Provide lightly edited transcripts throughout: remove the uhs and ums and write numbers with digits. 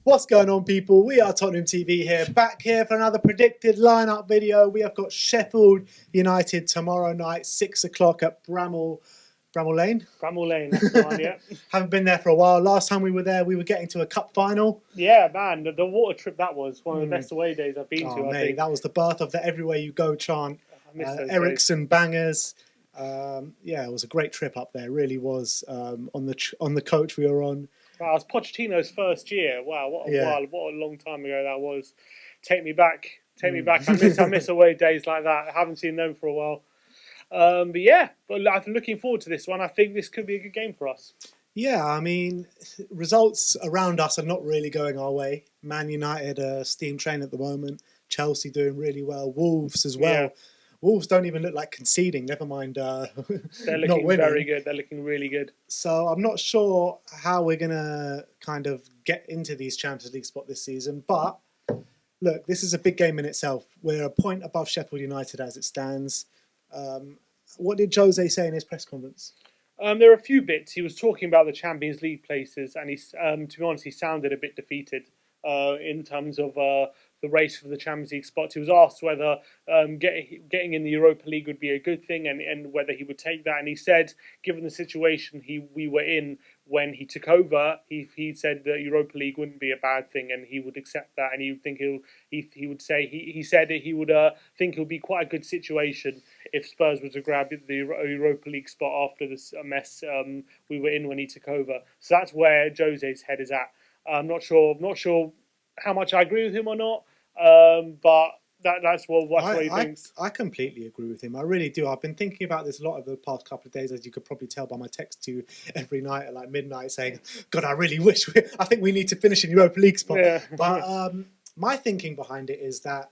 What's going on, people? We are Tottenham TV here, back here for another predicted lineup video. We have got Sheffield United tomorrow night, 6 o'clock at Bramall Lane. Bramall Lane, that's the one, yeah. Haven't been there for a while. Last time we were there, we were getting to a cup final. Yeah, man, the water trip, that was one of the best away days I've been to, I think. That was the birth of the everywhere you go chant. Ericsson bangers. Yeah, it was a great trip up there. It really was. On the coach we were on. Wow, it was Pochettino's first year. Wow, what a long time ago that was. Take me back. I miss away days like that. I haven't seen them for a while. But I'm looking forward to this one. I think this could be a good game for us. Yeah, I mean, results around us are not really going our way. Man United steam train at the moment. Chelsea doing really well. Wolves as well. Yeah. Wolves don't even look like conceding, never mind they're looking very good. They're looking really good. So I'm not sure how we're going to kind of get into these Champions League spot this season. But, look, this is a big game in itself. We're a point above Sheffield United as it stands. What did Jose say in his press conference? There are a few bits. He was talking about the Champions League places, and to be honest, he sounded a bit defeated in terms of the race for the Champions League spots. He was asked whether getting in the Europa League would be a good thing and whether he would take that. And he said, given the situation we were in when he took over, he said that Europa League wouldn't be a bad thing and he would accept that. And he would think he said he would think it would be quite a good situation if Spurs were to grab the Europa League spot after this mess we were in when he took over. So that's where Jose's head is at. I'm not sure how much I agree with him or not, but that's what he thinks. I completely agree with him. I really do. I've been thinking about this a lot over the past couple of days, as you could probably tell by my text to you every night at like midnight saying, God, I really wish I think we need to finish in Europa League spot. Yeah. But my thinking behind it is that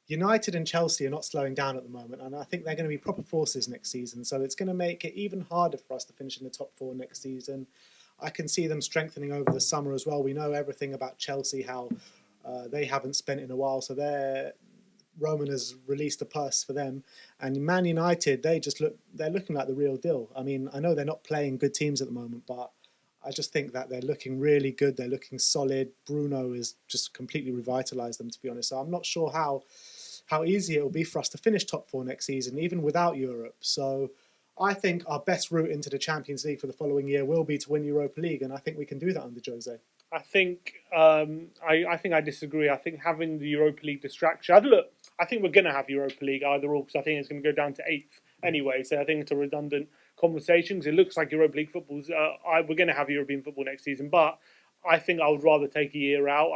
United and Chelsea are not slowing down at the moment, and I think they're going to be proper forces next season. So it's going to make it even harder for us to finish in the top four next season. I can see them strengthening over the summer as well. We know everything about Chelsea, how they haven't spent in a while. So Roman has released a purse for them. And Man United, they're looking like the real deal. I mean, I know they're not playing good teams at the moment, but I just think that they're looking really good. They're looking solid. Bruno has just completely revitalised them, to be honest. So I'm not sure how easy it will be for us to finish top four next season, even without Europe. So I think our best route into the Champions League for the following year will be to win Europa League, and I think we can do that under Jose. I think I disagree. I think having the Europa League distraction. I think we're going to have Europa League either or, because I think it's going to go down to 8th anyway. So I think it's a redundant conversation, because it looks like Europa League football's. We're going to have European football next season, but I think I would rather take a year out.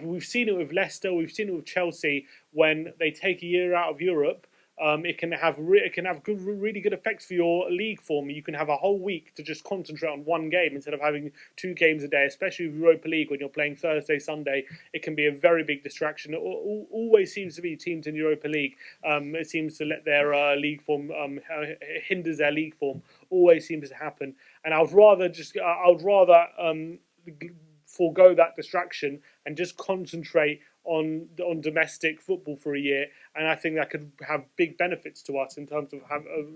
We've seen it with Leicester, we've seen it with Chelsea. When they take a year out of Europe, it can have really good effects for your league form. You can have a whole week to just concentrate on one game instead of having 2 games a day, especially with Europa League when you're playing Thursday, Sunday. It can be a very big distraction. It always seems to be teams in Europa League. It seems to let their league form, hinders their league form. Always seems to happen. And I would rather forego that distraction and just concentrate on domestic football for a year, and I think that could have big benefits to us in terms of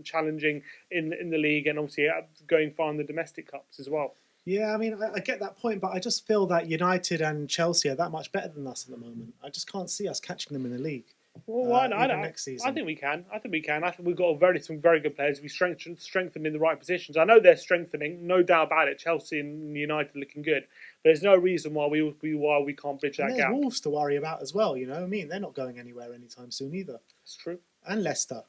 challenging in the league and obviously going far in the domestic cups as well. Yeah, I mean, I get that point, but I just feel that United and Chelsea are that much better than us at the moment. I just can't see us catching them in the league. Well, next season. I think we can. I think we've got some very good players. We strengthened in the right positions. I know they're strengthening, no doubt about it. Chelsea and United looking good. But there's no reason why we can't bridge that gap. There's Wolves to worry about as well. You know what I mean? They're not going anywhere anytime soon either. That's true. And Leicester.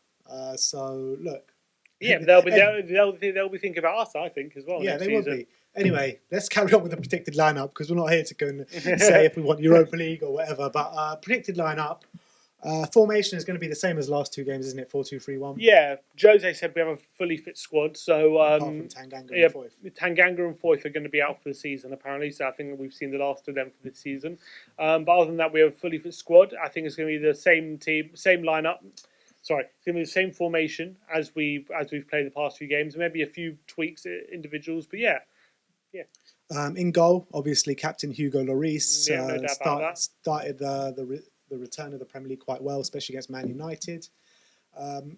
So look. Yeah, but they'll be thinking about us, I think, as well. Yeah, they will be. Anyway, let's carry on with the predicted lineup, because we're not here to go and say if we want Europa League or whatever. But predicted lineup. Formation is going to be the same as last 2 games, isn't it? 4-2-3-1. Yeah, Jose said we have a fully fit squad. So apart from Tanganga and Foyth. Tanganga and Foyth are going to be out for the season, apparently. So I think that we've seen the last of them for this season. But other than that, we have a fully fit squad. I think it's going to be the same team, same lineup. Sorry, it's going to be the same formation as we've played the past few games. Maybe a few tweaks, individuals, but yeah. In goal, obviously, captain Hugo Lloris started the return of the Premier League quite well, especially against Man United.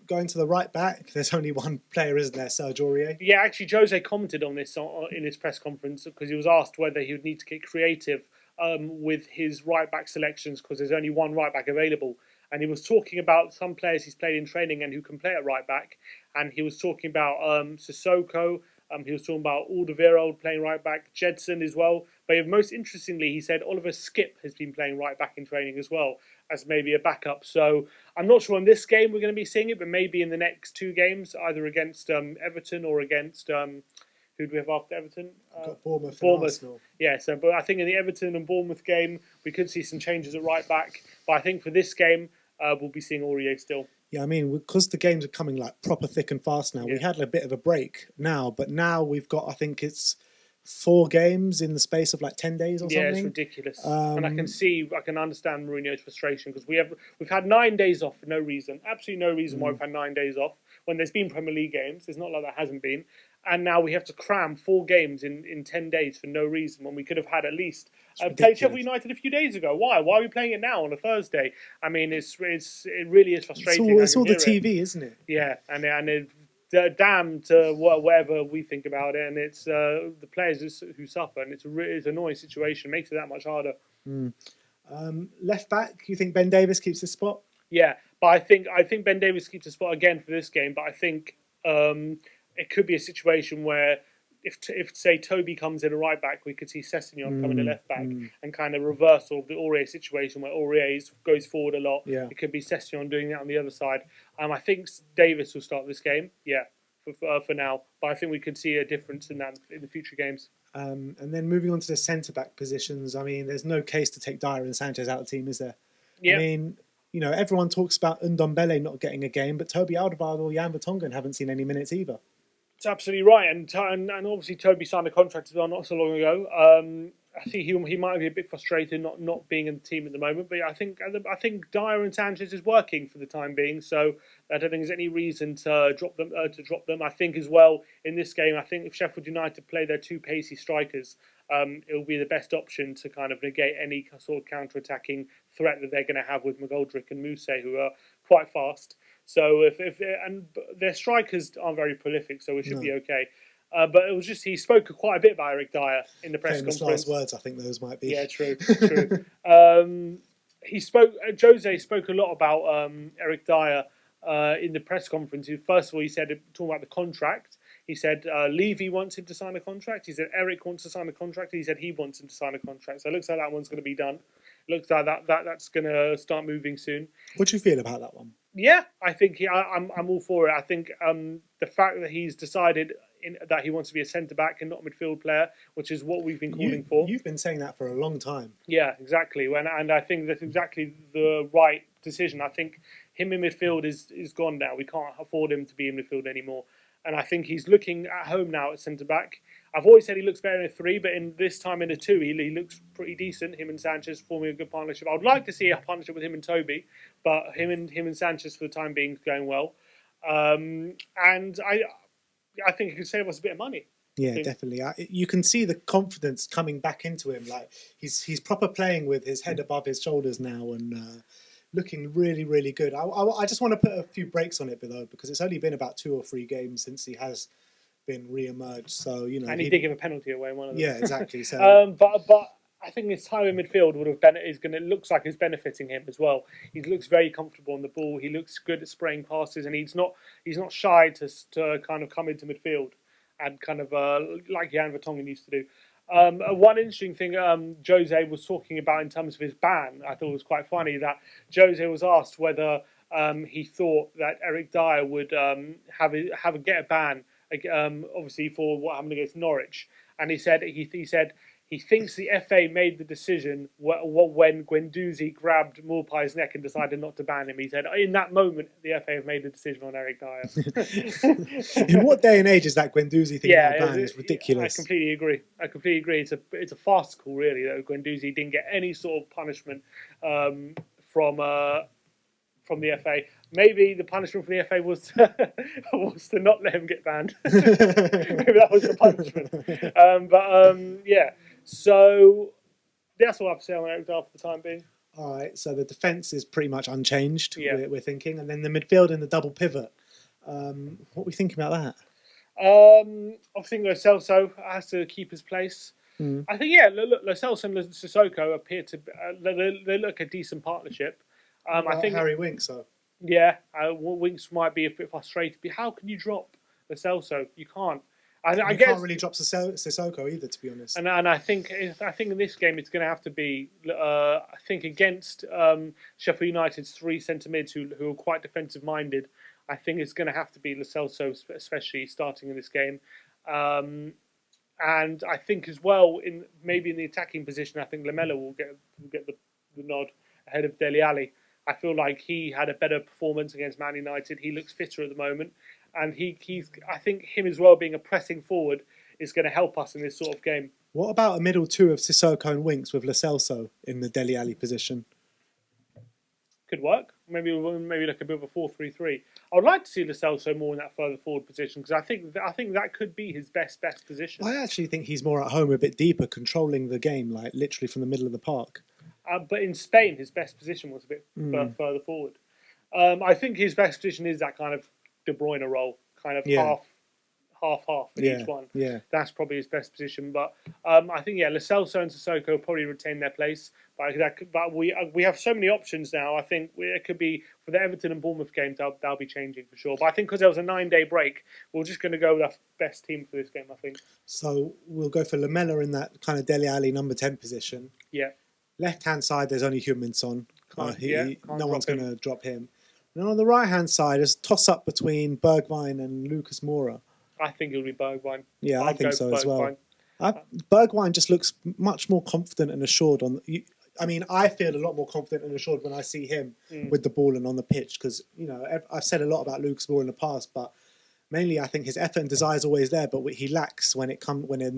Going to the right back, there's only one player, isn't there? Serge Aurier. Yeah, actually, Jose commented on this in his press conference because he was asked whether he would need to get creative with his right back selections because there's only one right back available. And he was talking about some players he's played in training and who can play at right back. And he was talking about Sissoko. He was talking about Alderweireld playing right back, Jedson as well. But most interestingly, he said Oliver Skipp has been playing right back in training as well as maybe a backup. So I'm not sure in this game we're going to be seeing it, but maybe in the next two games, either against Everton or against who do we have after Everton? Got Bournemouth. Arsenal. Yeah, so but I think in the Everton and Bournemouth game we could see some changes at right back. But I think for this game we'll be seeing Aurier still. Yeah, I mean, because the games are coming like proper thick and fast now. Yeah. We had a bit of a break now, but now we've got, I think it's 4 games in the space of like 10 days or something. Yeah, it's ridiculous. And I can understand Mourinho's frustration because we've had 9 days off for no reason. Absolutely no reason why we've had 9 days off when there's been Premier League games. It's not like that hasn't been. And now we have to cram 4 games in 10 days for no reason when we could have had at least played Sheffield United a few days ago. Why? Why are we playing it now on a Thursday? I mean, it really is frustrating. It's all the TV, isn't it? Yeah, and damn to whatever we think about it, and it's the players who suffer, and it's an annoying situation. It makes it that much harder. Left back, you think Ben Davies keeps his spot? Yeah, but I think Ben Davies keeps his spot again for this game. But I think it could be a situation where if say Toby comes in a right back, we could see Sessegnon come in a left back and kind of reverse all of the Aurier situation where Aurier goes forward a lot. Yeah. It could be Sessegnon doing that on the other side. I think Davis will start this game. Yeah, for now. But I think we could see a difference in that in the future games. And then moving on to the centre back positions. I mean, there's no case to take Dyer and Sanchez out of the team, is there? Yeah. I mean, you know, everyone talks about Ndombele not getting a game, but Toby Alderweireld or Jan Vertonghen haven't seen any minutes either. It's absolutely right, and obviously Toby signed a contract as well not so long ago. I think he might be a bit frustrated not being in the team at the moment, but I think Dyer and Sanchez is working for the time being, so I don't think there's any reason to drop them. I think as well in this game, I think if Sheffield United play their 2 pacey strikers, it will be the best option to kind of negate any sort of counter-attacking threat that they're going to have with McGoldrick and Mousse, who are quite fast. So if their strikers aren't very prolific, so it should be okay. But it was just he spoke quite a bit about Eric Dyer in the press conference. Last words, I think those might be. Yeah, true. He spoke. Jose spoke a lot about Eric Dyer in the press conference. First of all, he said talking about the contract. He said Levy wants him to sign a contract. He said Eric wants to sign a contract. He said he wants him to sign a contract. So it looks like that one's going to be done. It looks like that's going to start moving soon. What do you feel about that one? Yeah, I think I'm all for it. I think the fact that he's decided that he wants to be a centre-back and not a midfield player, which is what we've been calling for. You've been saying that for a long time. Yeah, exactly. And I think that's exactly the right decision. I think him in midfield is gone now. We can't afford him to be in midfield anymore. And I think he's looking at home now at centre-back. I've always said he looks better in a 3, but in this time in a 2, he looks pretty decent. Him and Sanchez forming a good partnership. I would like to see a partnership with him and Toby, but him and Sanchez for the time being is going well. And I think he could save us a bit of money. Yeah, definitely. You can see the confidence coming back into him. Like he's proper playing with his head above his shoulders now and looking really, really good. I just want to put a few breaks on it though, because it's only been about 2 or 3 games since he has been re-emerged. So and he did give a penalty away in one of them. Yeah, exactly. So, but I think his time in midfield looks like it's benefiting him as well. He looks very comfortable on the ball. He looks good at spraying passes, and he's not shy to kind of come into midfield and kind of like Jan Vertonghen used to do. One interesting thing Jose was talking about in terms of his ban, I thought was quite funny that Jose was asked whether he thought that Eric Dyer would get a ban, obviously for what happened against Norwich, and he said he thinks the FA made the decision when Guendouzi grabbed Maupay's neck and decided not to ban him. He said, in that moment, the FA have made the decision on Eric Dyer. In what day and age is that Guendouzi thing now banned? It's ridiculous. I completely agree. It's a farcical, really, that Guendouzi didn't get any sort of punishment from the FA. Maybe the punishment from the FA was to not let him get banned. Maybe that was the punishment. Yeah. So that's all I have to say on Eric Dyer for the time being. All right, so the defence is pretty much unchanged, Yeah. we're thinking. And then the midfield and the double pivot. What are we thinking about that? I think Lo Celso has to keep his place. Mm. I think, yeah, look, Lo Celso and Sissoko appear to they look a decent partnership. I think Harry Winks, so. yeah, Winks might be a bit frustrated. But how can you drop Lo Celso? You can't. I guess can't really drop Sissoko either, to be honest. And I think in this game it's going to have to be I think against Sheffield United's three centre mids who are quite defensive minded. I think it's going to have to be Lo Celso, especially starting in this game. And I think as well maybe in the attacking position, I think Lamela will get the nod ahead of Dele Alli. I feel like he had a better performance against Man United. He looks fitter at the moment, and I think him as well being a pressing forward is going to help us in this sort of game. What about a middle two of Sissoko and Winks with Lo Celso in the Dele Alli position? Could work. Maybe like a bit of a 4-3-3. I would like to see Lo Celso more in that further forward position because I think that could be his best position. I actually think he's more at home, a bit deeper, controlling the game, like literally from the middle of the park. But in Spain, his best position was a bit further forward. I think his best position is that kind of De Bruyne role, kind of half in each one. Yeah, that's probably his best position. But I think Lo Celso and Sissoko will probably retain their place. But we have so many options now. I think it could be for the Everton and Bournemouth games. They'll be changing for sure. But I think because there was a 9-day break, we're just going to go with our best team for this game. I think. So we'll go for Lamela in that kind of Dele Alli number 10 position. Yeah. Left hand side, there's only Heung-min-Son. No one's going to drop him. And on the right hand side, there's a toss up between Bergwijn and Lucas Moura. I think it'll be Bergwijn. Yeah, I think so as well. Bergwijn just looks much more confident and assured I feel a lot more confident and assured when I see him with the ball and on the pitch because I've said a lot about Lucas Moura in the past, but mainly I think his effort and desire is always there, but he lacks when the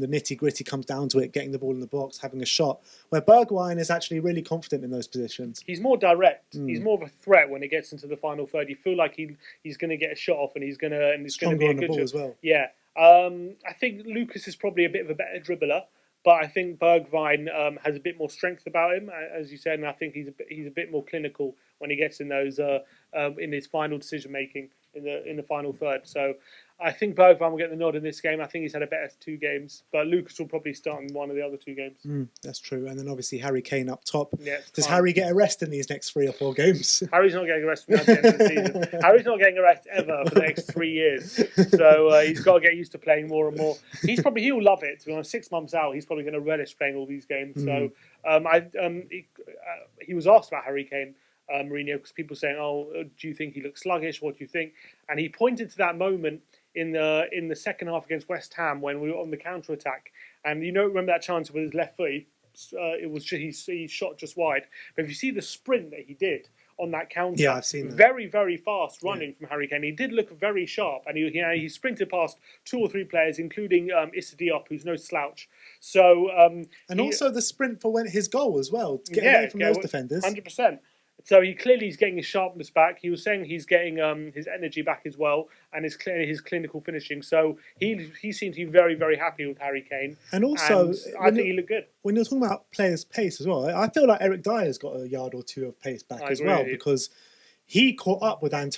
nitty gritty comes down to it, getting the ball in the box, having a shot. Where Bergwijn is actually really confident in those positions. He's more direct. He's more of a threat when it gets into the final third. You feel like he's going to get a shot off, and he's going to be a good ball as well. Yeah, I think Lucas is probably a bit of a better dribbler, but I think Bergwijn has a bit more strength about him, as you said, and I think he's a bit more clinical when he gets in those in his final decision making in the final third. So I think Bergwijn will get the nod in this game. I think he's had a better 2 games, but Lucas will probably start in one of the other 2 games. That's true. And then obviously Harry Kane up top. Yeah, Does Harry get a rest in these next 3 or 4 games? Harry's not getting a rest from the end of the season. Harry's not getting a rest ever for the next 3 years. So he's got to get used to playing more and more. He'll love it. To be honest, 6 months out, he's probably going to relish playing all these games. So he was asked about Harry Kane. Mourinho, because people were saying, "Oh, do you think he looks sluggish? What do you think?" And he pointed to that moment in the second half against West Ham when we were on the counter attack. And remember that chance with his left foot? He shot just wide. But if you see the sprint that he did on that counter, yeah, I've seen that. Very, very fast running from Harry Kane. He did look very sharp, and he sprinted past 2 or 3 players, including Issa Diop, who's no slouch. So also the sprint for his goal as well, to get away from those defenders. 100%. So he's getting his sharpness back. He was saying he's getting his energy back as well, and his clinical finishing. So he seemed to be very, very happy with Harry Kane. And also, I think he looked good. When you're talking about players' pace as well, I feel like Eric Dyer's got a yard or 2 of pace back as well, because he caught up with I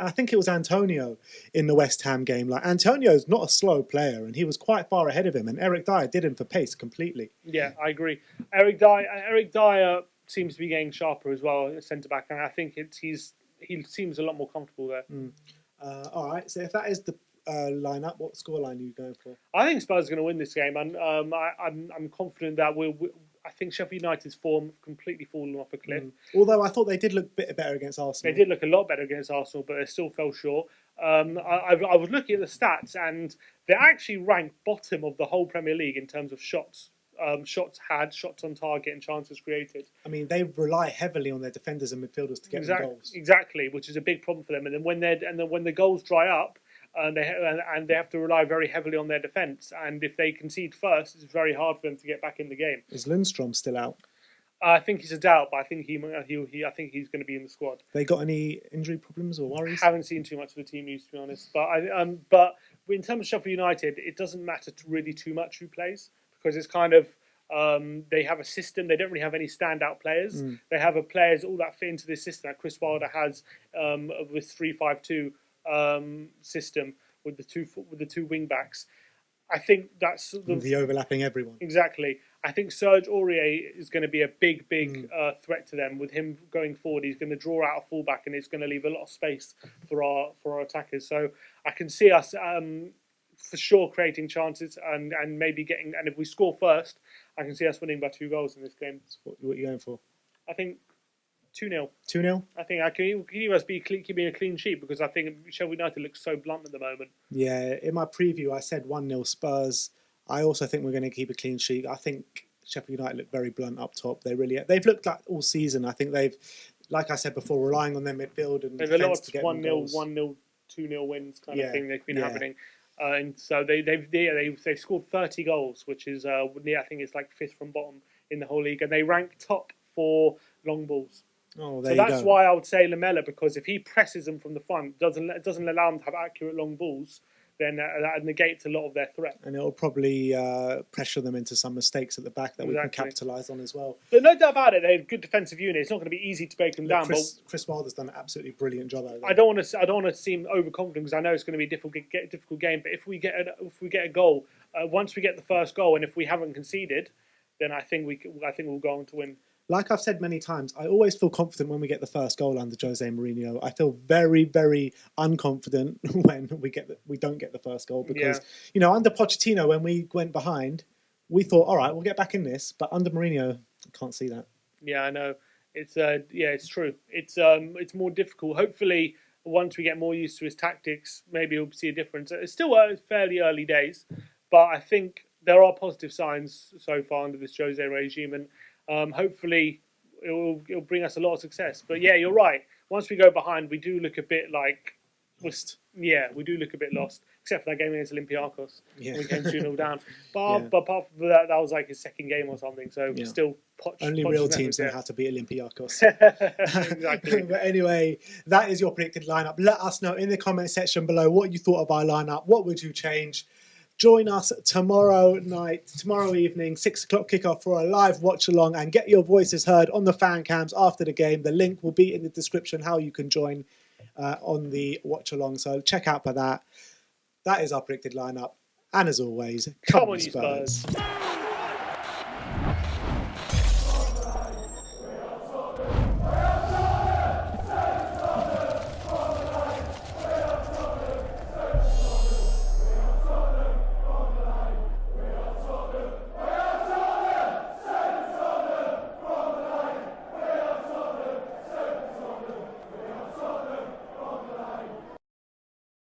think it was Antonio in the West Ham game. Like, Antonio's not a slow player, and he was quite far ahead of him, and Eric Dyer did him for pace completely. Yeah, I agree. Eric Dyer seems to be getting sharper as well at centre back, and I think he seems a lot more comfortable there. All right, so if that is the lineup, what scoreline are you going for? I think Spurs are going to win this game, and I'm confident that I think Sheffield United's form completely fallen off a cliff. Although I thought they did look a bit better against Arsenal. They did look a lot better against Arsenal, but they still fell short. I was looking at the stats, and they actually ranked bottom of the whole Premier League in terms of shots. Shots on target, and chances created. I mean, they rely heavily on their defenders and midfielders to get goals. Exactly, which is a big problem for them. And then when the goals dry up, they have to rely very heavily on their defence. And if they concede first, it's very hard for them to get back in the game. Is Lundstrom still out? I think he's a doubt, but I think he's going to be in the squad. They got any injury problems or worries? I haven't seen too much of the team use, to be honest. But in terms of Sheffield United, it doesn't matter really too much who plays, because it's kind of They have a system. They don't really have any standout players. They have players all that fit into this system that Chris Wilder has with this 3-5-2 system with the two wing backs. I think that's the overlapping everyone. Exactly. I think Serge Aurier is going to be a big threat to them. With him going forward, he's going to draw out a fullback, and it's going to leave a lot of space for our attackers. So I can see us for sure creating chances and maybe getting. And if we score first, I can see us winning by 2 goals in this game. What are you going for? I think 2-0. 2-0? I think I can even be keeping a clean sheet, because I think Sheffield United looks so blunt at the moment. Yeah, in my preview I said 1-0 Spurs. I also think we're going to keep a clean sheet. I think Sheffield United look very blunt up top. They've looked like all season. I think they've, like I said before, relying on their midfield and there's a lot of to get 1-0, goals. 1-0, 2-0 wins kind of thing they've been happening. And so they've scored 30 goals, which is I think it's like 5th from bottom in the whole league, and they rank top for long balls. Oh, so that's why I would say Lamela, because if he presses them from the front, doesn't allow them to have accurate long balls, then that negates a lot of their threat. And it'll probably pressure them into some mistakes at the back that we can capitalise on as well. But no doubt about it, they're a good defensive unit. It's not going to be easy to break them down. Chris Wilder's done an absolutely brilliant job out of it. I don't want to seem overconfident, because I know it's going to be a difficult game. But if we get a goal, once we get the first goal, and if we haven't conceded, then I think we'll go on to win. Like I've said many times, I always feel confident when we get the first goal under Jose Mourinho. I feel very, very unconfident when we don't get the first goal, because under Pochettino, when we went behind, we thought, all right, we'll get back in this. But under Mourinho, I can't see that. Yeah, I know. It's it's true. It's more difficult. Hopefully, once we get more used to his tactics, maybe we'll see a difference. It's still fairly early days, but I think there are positive signs so far under this Jose regime, and hopefully it'll bring us a lot of success. But yeah, you're right. Once we go behind, we do look a bit like lost. Yeah, we do look a bit lost, except for that game against Olympiacos. Yeah. We came 2-0 down. But apart from that, that was like his second game or something. So still, only real teams know how to beat Olympiacos. Exactly. But anyway, that is your predicted lineup. Let us know in the comment section below what you thought of our lineup. What would you change? Join us tomorrow evening, 6 o'clock kickoff for a live watch along, and get your voices heard on the fan cams after the game. The link will be in the description how you can join on the watch along. So check out for that. That is our predicted lineup. And as always, come on, you Spurs.